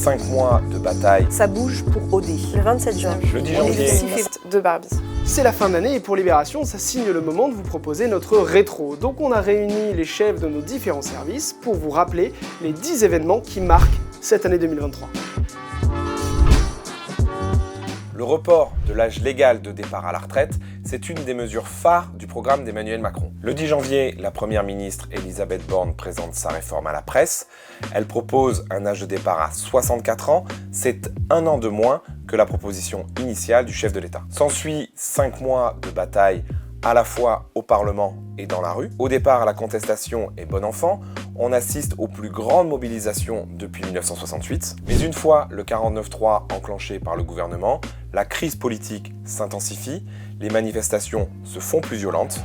5 mois de bataille. Ça bouge pour OD. Le 27 juin. Le 10 janvier. Le 6 février de Barbie. C'est la fin d'année et pour Libération, ça signe le moment de vous proposer notre rétro. Donc on a réuni les chefs de nos différents services pour vous rappeler les 10 événements qui marquent cette année 2023. Le report de l'âge légal de départ à la retraite, c'est une des mesures phares du programme d'Emmanuel Macron. Le 10 janvier, la première ministre Elisabeth Borne présente sa réforme à la presse. Elle propose un âge de départ à 64 ans, c'est 1 an de moins que la proposition initiale du chef de l'État. S'ensuit 5 mois de bataille à la fois au Parlement et dans la rue. Au départ, la contestation est bon enfant. On assiste aux plus grandes mobilisations depuis 1968. Mais une fois le 49.3 enclenché par le gouvernement, la crise politique s'intensifie, les manifestations se font plus violentes.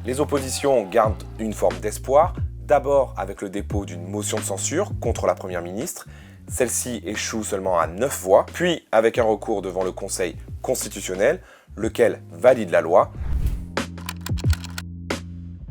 Les oppositions gardent une forme d'espoir, d'abord avec le dépôt d'une motion de censure contre la Première ministre. Celle-ci échoue seulement à 9 voix, puis avec un recours devant le Conseil constitutionnel, lequel valide la loi.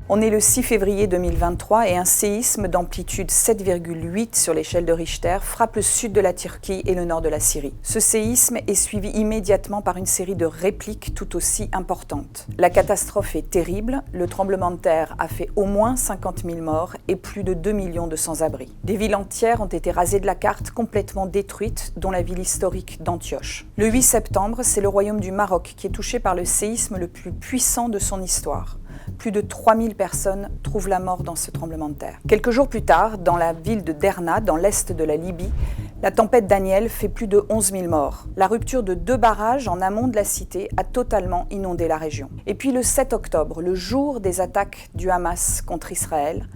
On est le 6 février 2023 et un séisme d'amplitude 7,8 sur l'échelle de Richter frappe le sud de la Turquie et le nord de la Syrie. Ce séisme est suivi immédiatement par une série de répliques tout aussi importantes. La catastrophe est terrible, le tremblement de terre a fait au moins 50 000 morts et plus de 2 millions de sans-abri. Des villes entières ont été rasées de la carte, complètement détruites, dont la ville historique d'Antioche. Le 8 septembre, c'est le royaume du Maroc qui est touché par le séisme le plus puissant de son histoire. Plus de 3000 personnes trouvent la mort dans ce tremblement de terre. Quelques jours plus tard, dans la ville de Derna, dans l'est de la Libye, la tempête Daniel fait plus de 11 000 morts. La rupture de 2 barrages en amont de la cité a totalement inondé la région. Et puis le 7 octobre, le jour des attaques du Hamas contre Israël,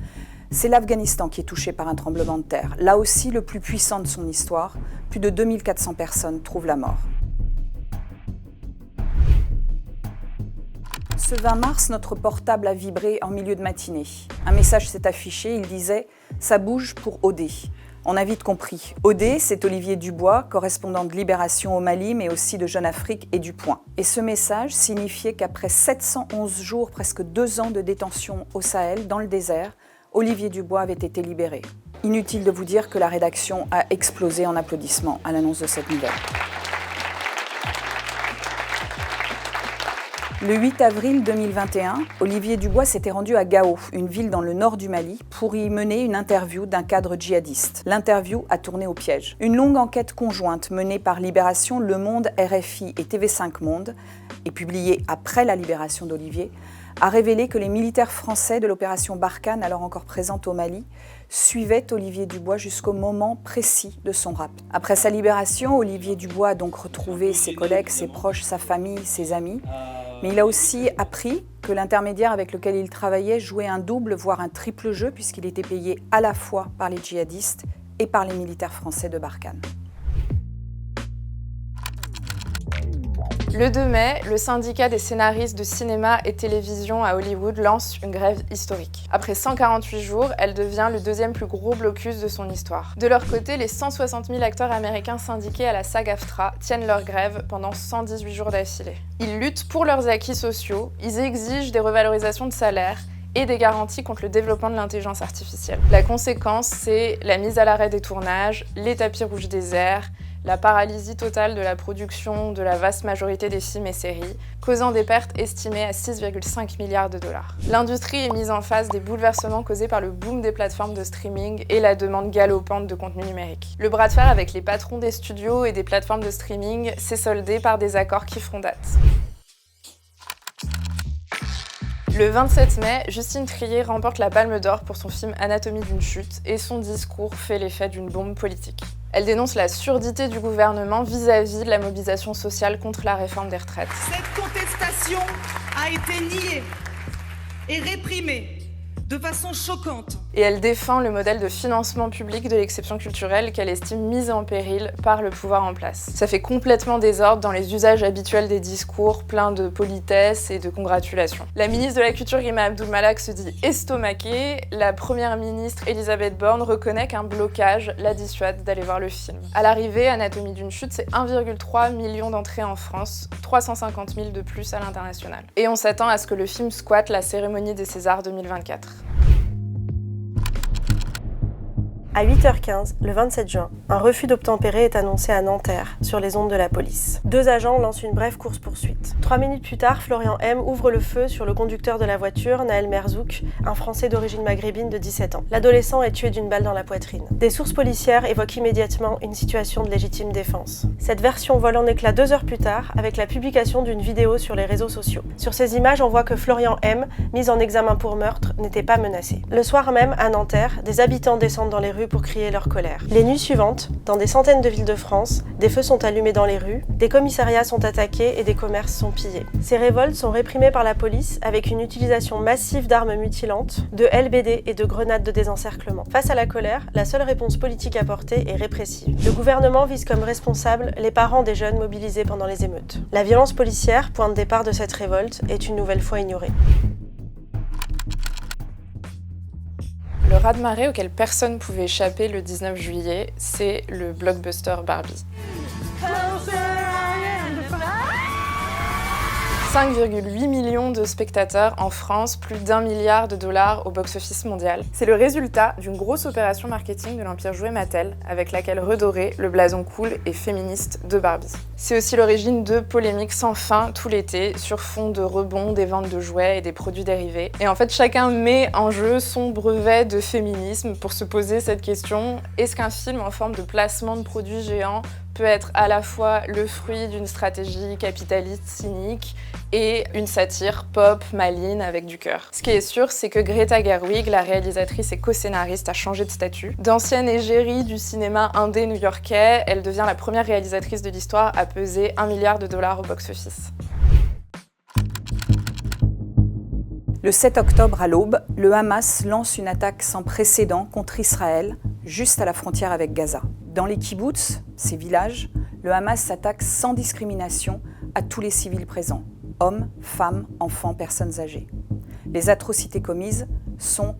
c'est l'Afghanistan qui est touché par un tremblement de terre. Là aussi, le plus puissant de son histoire, plus de 2400 personnes trouvent la mort. Ce 20 mars, notre portable a vibré en milieu de matinée. Un message s'est affiché, il disait « Ça bouge pour OD ». On a vite compris. OD, c'est Olivier Dubois, correspondant de Libération au Mali, mais aussi de Jeune Afrique et du Point. Et ce message signifiait qu'après 711 jours, presque 2 ans de détention au Sahel, dans le désert, Olivier Dubois avait été libéré. Inutile de vous dire que la rédaction a explosé en applaudissements à l'annonce de cette nouvelle. Le 8 avril 2021, Olivier Dubois s'était rendu à Gao, une ville dans le nord du Mali, pour y mener une interview d'un cadre djihadiste. L'interview a tourné au piège. Une longue enquête conjointe menée par Libération, Le Monde, RFI et TV5 Monde, et publiée après la libération d'Olivier, a révélé que les militaires français de l'opération Barkhane, alors encore présente au Mali, suivaient Olivier Dubois jusqu'au moment précis de son rapt. Après sa libération, Olivier Dubois a donc retrouvé ses collègues, ses proches, sa famille, ses amis. Mais il a aussi appris que l'intermédiaire avec lequel il travaillait jouait un double, voire un triple jeu, puisqu'il était payé à la fois par les djihadistes et par les militaires français de Barkhane. Le 2 mai, le syndicat des scénaristes de cinéma et télévision à Hollywood lance une grève historique. Après 148 jours, elle devient le 2e plus gros blocus de son histoire. De leur côté, les 160 000 acteurs américains syndiqués à la SAG-AFTRA tiennent leur grève pendant 118 jours d'affilée. Ils luttent pour leurs acquis sociaux, ils exigent des revalorisations de salaire et des garanties contre le développement de l'intelligence artificielle. La conséquence, c'est la mise à l'arrêt des tournages, les tapis rouges des airs, la paralysie totale de la production de la vaste majorité des films et séries, causant des pertes estimées à 6,5 milliards de dollars. L'industrie est mise en face des bouleversements causés par le boom des plateformes de streaming et la demande galopante de contenu numérique. Le bras de fer avec les patrons des studios et des plateformes de streaming s'est soldé par des accords qui feront date. Le 27 mai, Justine Triet remporte la Palme d'Or pour son film Anatomie d'une chute et son discours fait l'effet d'une bombe politique. Elle dénonce la surdité du gouvernement vis-à-vis de la mobilisation sociale contre la réforme des retraites. Cette contestation a été niée et réprimée de façon choquante. Et elle défend le modèle de financement public de l'exception culturelle qu'elle estime mise en péril par le pouvoir en place. Ça fait complètement désordre dans les usages habituels des discours pleins de politesse et de congratulations. La ministre de la Culture, Rima Abdul-Malak, se dit estomaquée. La première ministre, Elisabeth Borne, reconnaît qu'un blocage la dissuade d'aller voir le film. À l'arrivée, Anatomie d'une chute, c'est 1,3 million d'entrées en France, 350 000 de plus à l'international. Et on s'attend à ce que le film squatte la cérémonie des Césars 2024. À 8h15, le 27 juin, un refus d'obtempérer est annoncé à Nanterre, sur les ondes de la police. 2 agents lancent une brève course-poursuite. 3 minutes plus tard, Florian M. ouvre le feu sur le conducteur de la voiture, Naël Merzouk, un Français d'origine maghrébine de 17 ans. L'adolescent est tué d'une balle dans la poitrine. Des sources policières évoquent immédiatement une situation de légitime défense. Cette version vole en éclats 2 heures plus tard, avec la publication d'une vidéo sur les réseaux sociaux. Sur ces images, on voit que Florian M., mis en examen pour meurtre, n'était pas menacé. Le soir même, à Nanterre, des habitants descendent dans les rues pour crier leur colère. Les nuits suivantes, dans des centaines de villes de France, des feux sont allumés dans les rues, des commissariats sont attaqués et des commerces sont pillés. Ces révoltes sont réprimées par la police avec une utilisation massive d'armes mutilantes, de LBD et de grenades de désencerclement. Face à la colère, la seule réponse politique apportée est répressive. Le gouvernement vise comme responsables les parents des jeunes mobilisés pendant les émeutes. La violence policière, point de départ de cette révolte, est une nouvelle fois ignorée. Le raz-de-marée auquel personne ne pouvait échapper le 19 juillet, c'est le blockbuster Barbie. 5,8 millions de spectateurs en France, plus d'1 milliard de dollars au box-office mondial. C'est le résultat d'une grosse opération marketing de l'Empire Jouet Mattel, avec laquelle redorer le blason cool et féministe de Barbie. C'est aussi l'origine de polémiques sans fin tout l'été, sur fond de rebond des ventes de jouets et des produits dérivés. Et en fait, chacun met en jeu son brevet de féminisme pour se poser cette question: est-ce qu'un film en forme de placement de produits géants peut être à la fois le fruit d'une stratégie capitaliste cynique et une satire pop, maligne, avec du cœur? Ce qui est sûr, c'est que Greta Gerwig, la réalisatrice et co-scénariste, a changé de statut. D'ancienne égérie du cinéma indé new-yorkais, elle devient la première réalisatrice de l'histoire à peser 1 milliard de dollars au box-office. Le 7 octobre à l'aube, le Hamas lance une attaque sans précédent contre Israël, juste à la frontière avec Gaza. Dans les kibboutz, ces villages, le Hamas s'attaque sans discrimination à tous les civils présents, hommes, femmes, enfants, personnes âgées. Les atrocités commises sont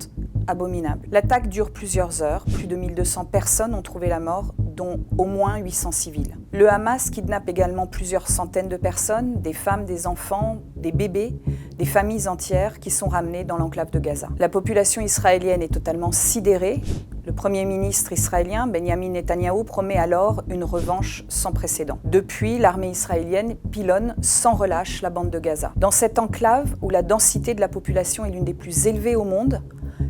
abominables. L'attaque dure plusieurs heures, plus de 1200 personnes ont trouvé la mort, dont au moins 800 civils. Le Hamas kidnappe également plusieurs centaines de personnes, des femmes, des enfants, des bébés, des familles entières qui sont ramenées dans l'enclave de Gaza. La population israélienne est totalement sidérée. Le Premier ministre israélien, Benjamin Netanyahou, promet alors une revanche sans précédent. Depuis, l'armée israélienne pilonne sans relâche la bande de Gaza. Dans cette enclave, où la densité de la population est l'une des plus élevées au monde,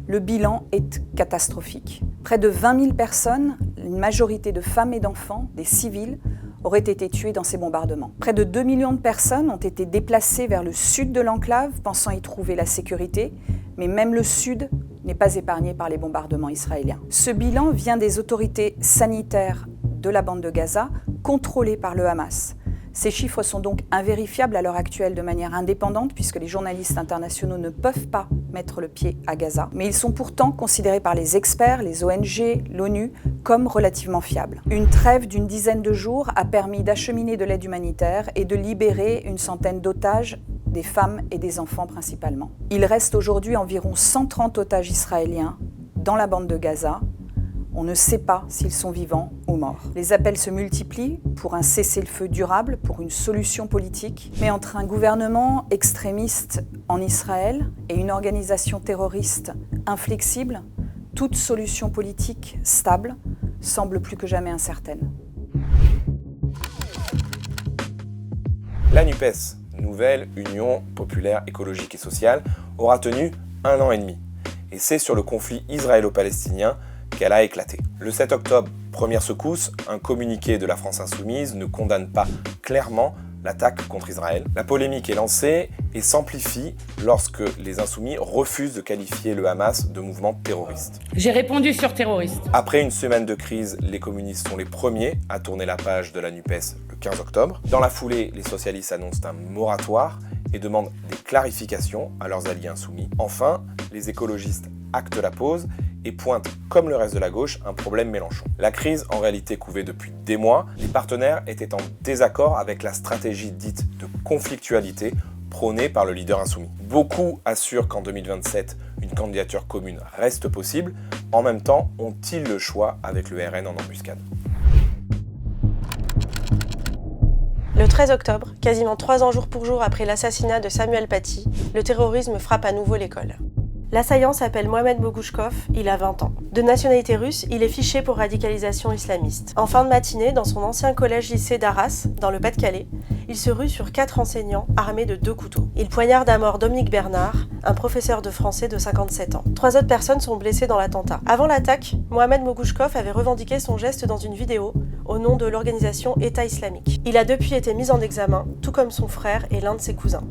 le bilan est catastrophique. Près de 20 000 personnes, une majorité de femmes et d'enfants, des civils, auraient été tués dans ces bombardements. Près de 2 millions de personnes ont été déplacées vers le sud de l'enclave, pensant y trouver la sécurité, mais même le sud n'est pas épargné par les bombardements israéliens. Ce bilan vient des autorités sanitaires de la bande de Gaza, contrôlées par le Hamas. Ces chiffres sont donc invérifiables à l'heure actuelle de manière indépendante, puisque les journalistes internationaux ne peuvent pas mettre le pied à Gaza. Mais ils sont pourtant considérés par les experts, les ONG, l'ONU, comme relativement fiables. Une trêve d'une dizaine de jours a permis d'acheminer de l'aide humanitaire et de libérer une centaine d'otages, des femmes et des enfants principalement. Il reste aujourd'hui environ 130 otages israéliens dans la bande de Gaza. On ne sait pas s'ils sont vivants ou morts. Les appels se multiplient pour un cessez-le-feu durable, pour une solution politique. Mais entre un gouvernement extrémiste en Israël et une organisation terroriste inflexible, toute solution politique stable semble plus que jamais incertaine. La NUPES, Nouvelle Union Populaire Écologique et Sociale, aura tenu 1 an et demi. Et c'est sur le conflit israélo-palestinien qu'elle a éclaté. Le 7 octobre, première secousse, un communiqué de la France Insoumise ne condamne pas clairement l'attaque contre Israël. La polémique est lancée et s'amplifie lorsque les Insoumis refusent de qualifier le Hamas de mouvement terroriste. J'ai répondu sur terroriste. Après une semaine de crise, les communistes sont les premiers à tourner la page de la NUPES le 15 octobre. Dans la foulée, les socialistes annoncent un moratoire et demandent des clarifications à leurs alliés insoumis. Enfin, les écologistes actent la pause et pointe, comme le reste de la gauche, un problème Mélenchon. La crise, en réalité, couvait depuis des mois. Les partenaires étaient en désaccord avec la stratégie dite de conflictualité prônée par le leader insoumis. Beaucoup assurent qu'en 2027, une candidature commune reste possible. En même temps, ont-ils le choix avec le RN en embuscade ? Le 13 octobre, quasiment 3 ans jour pour jour après l'assassinat de Samuel Paty, le terrorisme frappe à nouveau l'école. L'assaillant s'appelle Mohamed Mogouchkov, il a 20 ans. De nationalité russe, il est fiché pour radicalisation islamiste. En fin de matinée, dans son ancien collège-lycée d'Arras, dans le Pas-de-Calais, il se rue sur 4 enseignants armés de 2 couteaux. Il poignarde à mort Dominique Bernard, un professeur de français de 57 ans. 3 autres personnes sont blessées dans l'attentat. Avant l'attaque, Mohamed Mogouchkov avait revendiqué son geste dans une vidéo au nom de l'organisation État islamique. Il a depuis été mis en examen, tout comme son frère et l'un de ses cousins.